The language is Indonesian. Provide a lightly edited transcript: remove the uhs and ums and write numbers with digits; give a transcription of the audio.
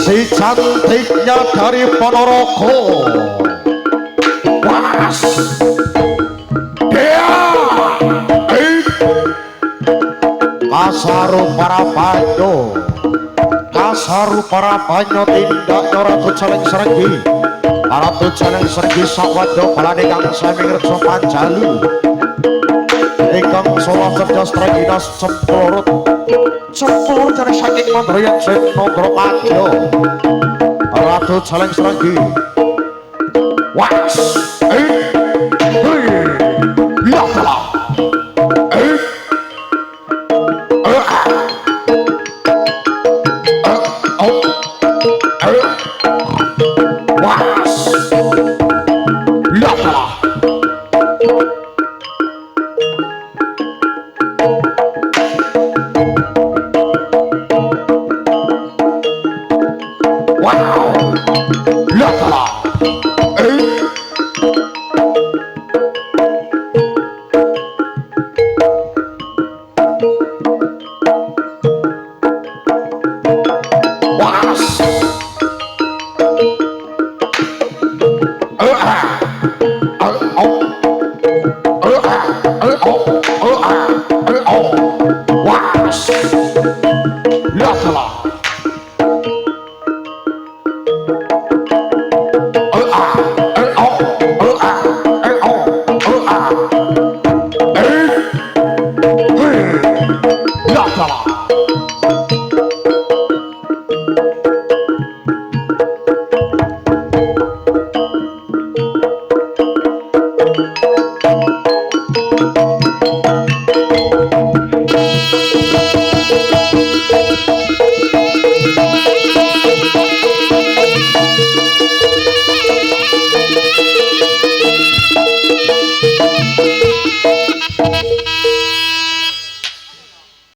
si cantiknya dari Ponorogo. Was dia kasaru para banyo, kasaru para banyo tindak Ratu Celeng Serenggi. Ratu Celeng Serenggi sawadya balane kang sami ngreksa Panjalu ingkang salah cerdas traginas cepurut dari saking Mandrayan Senodropadya. Ratu Celeng Serenggi was ya telah was